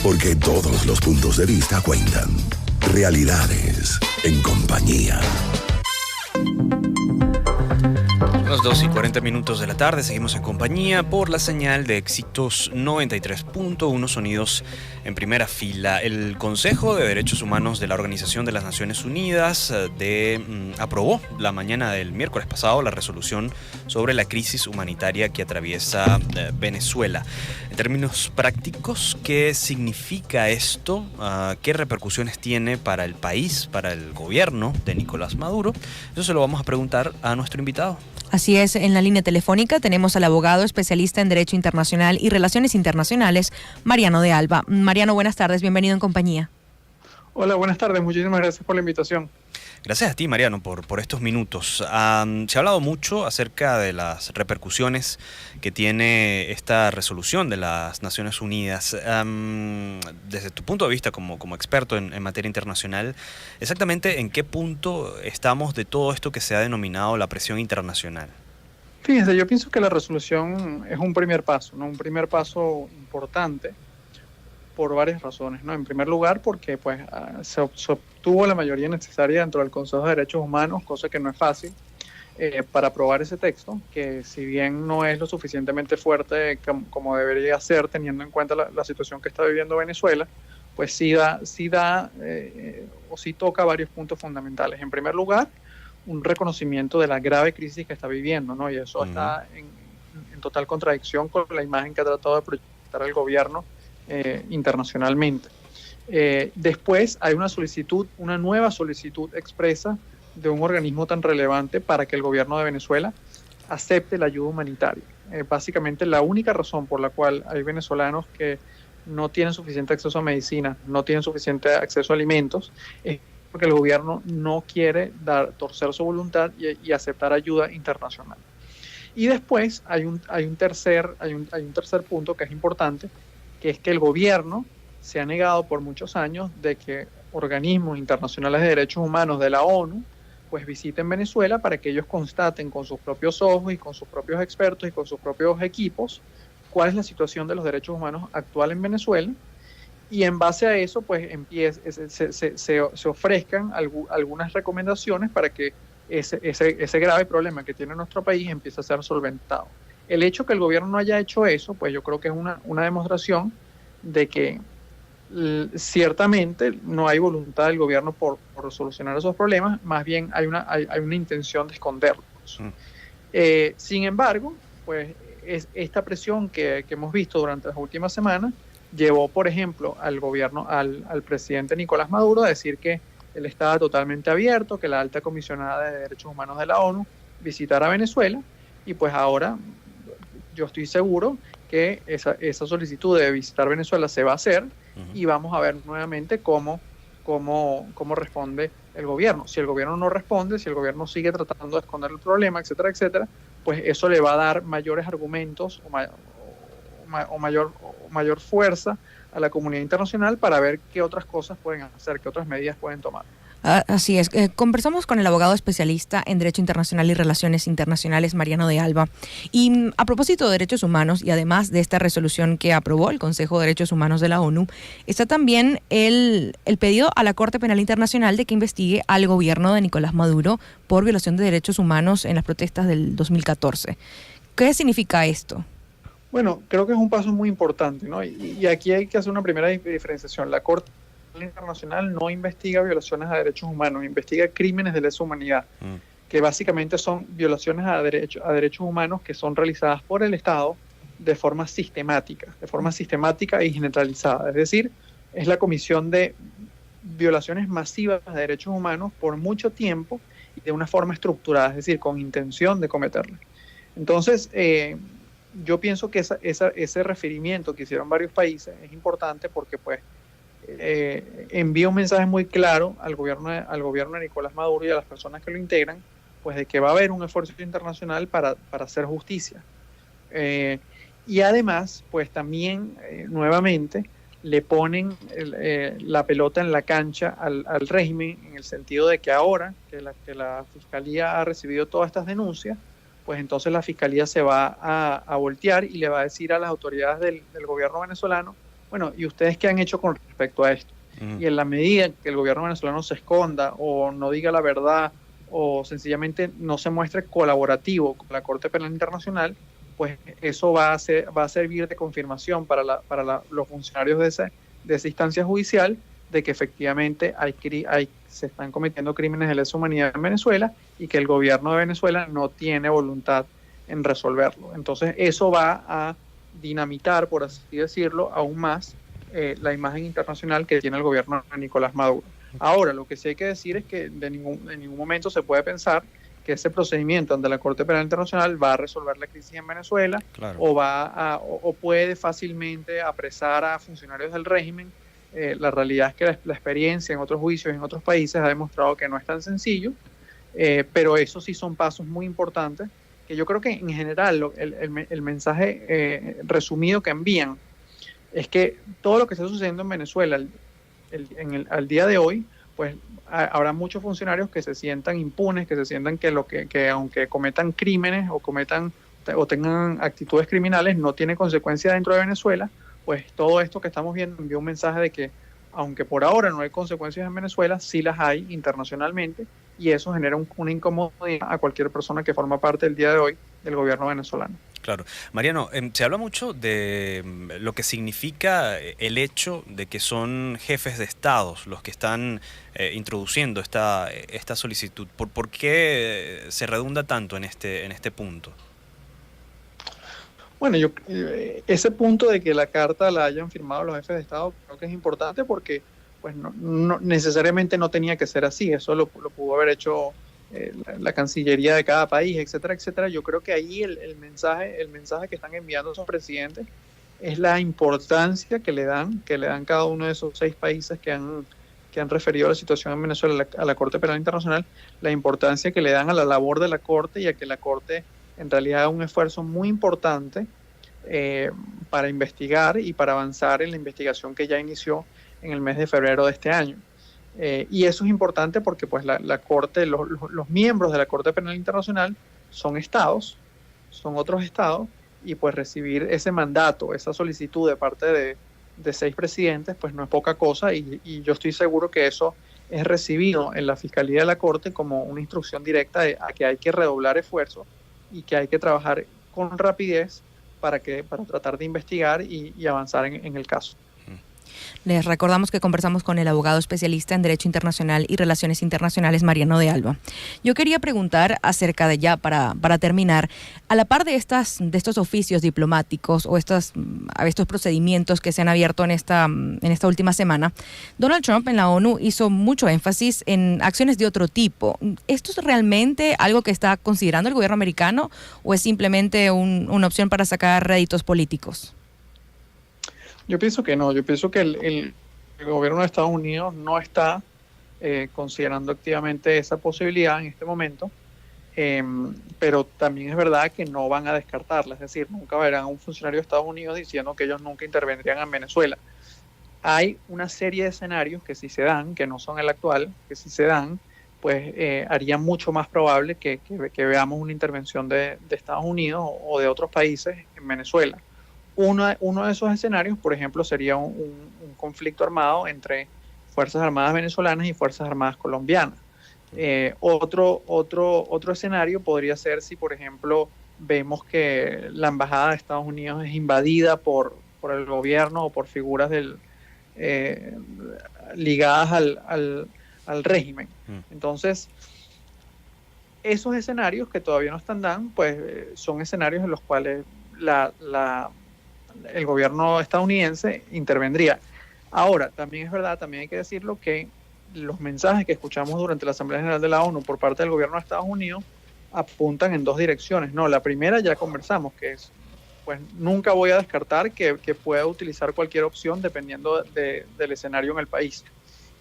Porque todos los puntos de vista cuentan. Realidades en compañía. Las 2:40 de la tarde, seguimos en compañía por la señal de Éxitos 93.1 Sonidos en primera fila. El Consejo de Derechos Humanos de la Organización de las Naciones Unidas aprobó la mañana del miércoles pasado la resolución sobre la crisis humanitaria que atraviesa Venezuela. En términos prácticos, ¿qué significa esto? ¿Qué repercusiones tiene para el país, para el gobierno de Nicolás Maduro? Eso se lo vamos a preguntar a nuestro invitado. Así es, en la línea telefónica tenemos al abogado especialista en Derecho Internacional y Relaciones Internacionales, Mariano de Alba. Mariano, buenas tardes, bienvenido en compañía. Hola, buenas tardes, muchísimas gracias por la invitación. Gracias a ti, Mariano, por estos minutos. Se ha hablado mucho acerca de las repercusiones que tiene esta resolución de las Naciones Unidas. Desde tu punto de vista como experto en materia internacional, exactamente en qué punto estamos de todo esto que se ha denominado la presión internacional. Fíjense, yo pienso que la resolución es un primer paso, ¿no? Un primer paso importante por varias razones, ¿no? En primer lugar, porque se obtuvo la mayoría necesaria dentro del Consejo de Derechos Humanos, cosa que no es fácil, para aprobar ese texto, que si bien no es lo suficientemente fuerte como debería ser, teniendo en cuenta la situación que está viviendo Venezuela, pues sí toca varios puntos fundamentales. En primer lugar, un reconocimiento de la grave crisis que está viviendo, ¿no? Y eso está en total contradicción con la imagen que ha tratado de proyectar el gobierno internacionalmente. Después hay una nueva solicitud expresa de un organismo tan relevante para que el gobierno de Venezuela acepte la ayuda humanitaria. Básicamente la única razón por la cual hay venezolanos que no tienen suficiente acceso a medicina, no tienen suficiente acceso a alimentos, es porque el gobierno no quiere torcer su voluntad y aceptar ayuda internacional. Y después hay un tercer punto que es importante, que es que el gobierno se ha negado por muchos años de que organismos internacionales de derechos humanos de la ONU pues visiten Venezuela para que ellos constaten con sus propios ojos y con sus propios expertos y con sus propios equipos cuál es la situación de los derechos humanos actual en Venezuela, y en base a eso pues se ofrezcan algunas recomendaciones para que ese grave problema que tiene nuestro país empiece a ser solventado. El hecho que el gobierno no haya hecho eso, pues yo creo que es una demostración de que ciertamente no hay voluntad del gobierno por solucionar esos problemas, más bien hay una intención de esconderlos. Sin embargo, pues esta presión que hemos visto durante las últimas semanas llevó, por ejemplo, al presidente Nicolás Maduro a decir que él estaba totalmente abierto, que la alta comisionada de derechos humanos de la ONU visitara Venezuela, y pues ahora yo estoy seguro que esa solicitud de visitar Venezuela se va a hacer, y vamos a ver nuevamente cómo responde el gobierno. Si el gobierno no responde, si el gobierno sigue tratando de esconder el problema, etcétera, etcétera, pues eso le va a dar mayores argumentos o mayor fuerza a la comunidad internacional para ver qué otras cosas pueden hacer, qué otras medidas pueden tomar. Así es. Conversamos con el abogado especialista en Derecho Internacional y Relaciones Internacionales, Mariano de Alba. Y a propósito de derechos humanos, y además de esta resolución que aprobó el Consejo de Derechos Humanos de la ONU, está también el pedido a la Corte Penal Internacional de que investigue al gobierno de Nicolás Maduro por violación de derechos humanos en las protestas del 2014. ¿Qué significa esto? Bueno, creo que es un paso muy importante, ¿no? Y aquí hay que hacer una primera diferenciación. La Corte Internacional no investiga violaciones a derechos humanos, investiga crímenes de lesa humanidad, que básicamente son violaciones a derechos humanos que son realizadas por el Estado de forma sistemática y generalizada. Es decir, es la comisión de violaciones masivas de derechos humanos por mucho tiempo y de una forma estructurada, es decir, con intención de cometerla. Entonces, yo pienso que ese referimiento que hicieron varios países es importante porque pues envía un mensaje muy claro al gobierno de Nicolás Maduro y a las personas que lo integran, pues de que va a haber un esfuerzo internacional para hacer justicia. Y además, pues también nuevamente le ponen la pelota en la cancha al régimen, en el sentido de que ahora que la Fiscalía ha recibido todas estas denuncias, pues entonces la Fiscalía se va a voltear y le va a decir a las autoridades del gobierno venezolano bueno, ¿y ustedes qué han hecho con respecto a esto? Y en la medida que el gobierno venezolano se esconda o no diga la verdad o sencillamente no se muestre colaborativo con la Corte Penal Internacional, pues eso va a servir de confirmación para los funcionarios de esa instancia judicial de que efectivamente se están cometiendo crímenes de lesa humanidad en Venezuela y que el gobierno de Venezuela no tiene voluntad en resolverlo. Entonces eso va a dinamitar, por así decirlo, aún más la imagen internacional que tiene el gobierno de Nicolás Maduro. Ahora, lo que sí hay que decir es que en ningún momento se puede pensar que ese procedimiento ante la Corte Penal Internacional va a resolver la crisis en Venezuela, claro, o puede fácilmente apresar a funcionarios del régimen. La realidad es que la experiencia en otros juicios en otros países ha demostrado que no es tan sencillo, pero eso sí son pasos muy importantes que yo creo que en general el mensaje resumido que envían es que todo lo que está sucediendo en Venezuela al día de hoy, pues habrá muchos funcionarios que se sientan impunes, que se sientan que aunque cometan crímenes o tengan actitudes criminales, no tiene consecuencia dentro de Venezuela. Pues todo esto que estamos viendo envía un mensaje de que, aunque por ahora no hay consecuencias en Venezuela, sí las hay internacionalmente, y eso genera una incomodidad a cualquier persona que forma parte del día de hoy del gobierno venezolano. Claro. Mariano, se habla mucho de lo que significa el hecho de que son jefes de estados los que están introduciendo esta solicitud. ¿Por qué se redunda tanto en este punto? Bueno, ese punto de que la carta la hayan firmado los jefes de Estado creo que es importante porque pues no necesariamente no tenía que ser así. Eso lo pudo haber hecho la Cancillería de cada país, etcétera, etcétera. Yo creo que ahí el mensaje que están enviando esos presidentes es la importancia que le dan cada uno de esos 6 países que han referido a la situación en Venezuela a la Corte Penal Internacional, la importancia que le dan a la labor de la Corte y a que la Corte en realidad haga un esfuerzo muy importante para investigar y para avanzar en la investigación que ya inició en el mes de febrero de este año. Y eso es importante porque pues la Corte, los miembros de la Corte Penal Internacional son estados, son otros estados, y pues recibir ese mandato, esa solicitud de parte de 6 presidentes, pues no es poca cosa, y yo estoy seguro que eso es recibido en la Fiscalía de la Corte como una instrucción directa a que hay que redoblar esfuerzos y que hay que trabajar con rapidez para tratar de investigar y avanzar en el caso. Les recordamos que conversamos con el abogado especialista en Derecho Internacional y Relaciones Internacionales, Mariano de Alba. Yo quería preguntar acerca de ya, para terminar, a la par de estos oficios diplomáticos o estos procedimientos que se han abierto en esta última semana, Donald Trump en la ONU hizo mucho énfasis en acciones de otro tipo. ¿Esto es realmente algo que está considerando el gobierno americano o es simplemente una opción para sacar réditos políticos? Yo pienso que no, yo pienso que el gobierno de Estados Unidos no está considerando activamente esa posibilidad en este momento, pero también es verdad que no van a descartarla, es decir, nunca verán a un funcionario de Estados Unidos diciendo que ellos nunca intervendrían en Venezuela. Hay una serie de escenarios que si se dan, que no son el actual, que si se dan, pues haría mucho más probable que veamos una intervención de Estados Unidos o de otros países en Venezuela. Uno de esos escenarios, por ejemplo, sería un conflicto armado entre Fuerzas Armadas venezolanas y Fuerzas Armadas colombianas. Otro escenario podría ser si, por ejemplo, vemos que la embajada de Estados Unidos es invadida por el gobierno o por figuras ligadas al régimen. Entonces, esos escenarios que todavía no están dan, pues son escenarios en los cuales el gobierno estadounidense intervendría. Ahora, también es verdad, también hay que decirlo, que los mensajes que escuchamos durante la Asamblea General de la ONU por parte del gobierno de Estados Unidos apuntan en 2 direcciones. No, la primera ya conversamos, que es, pues nunca voy a descartar que pueda utilizar cualquier opción dependiendo del escenario en el país.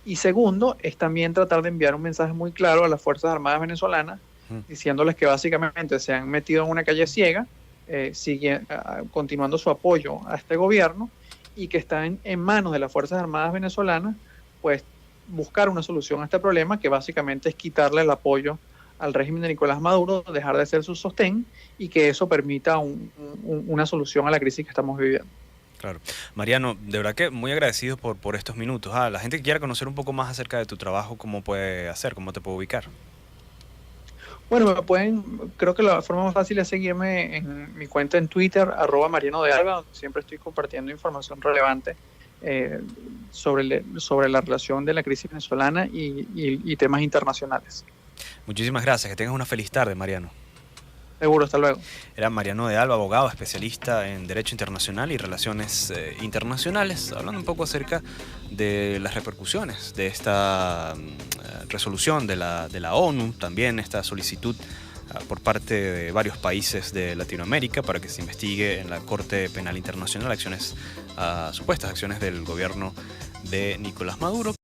Y segundo, es también tratar de enviar un mensaje muy claro a las Fuerzas Armadas venezolanas, diciéndoles que básicamente se han metido en una calle ciega, continuando su apoyo a este gobierno, y que están en manos de las Fuerzas Armadas venezolanas, pues buscar una solución a este problema, que básicamente es quitarle el apoyo al régimen de Nicolás Maduro, dejar de ser su sostén, y que eso permita una solución a la crisis que estamos viviendo. Claro. Mariano, de verdad que muy agradecido por estos minutos. La gente que quiera conocer un poco más acerca de tu trabajo, ¿cómo puede hacer? ¿Cómo te puede ubicar? Bueno, creo que la forma más fácil es seguirme en mi cuenta en Twitter, @Mariano de Alba, donde siempre estoy compartiendo información relevante sobre la relación de la crisis venezolana y temas internacionales. Muchísimas gracias, que tengas una feliz tarde, Mariano. Seguro, hasta luego. Era Mariano de Alba, abogado especialista en Derecho Internacional y Relaciones Internacionales, hablando un poco acerca de las repercusiones de esta resolución de la ONU, también esta solicitud por parte de varios países de Latinoamérica para que se investigue en la Corte Penal Internacional supuestas acciones del gobierno de Nicolás Maduro.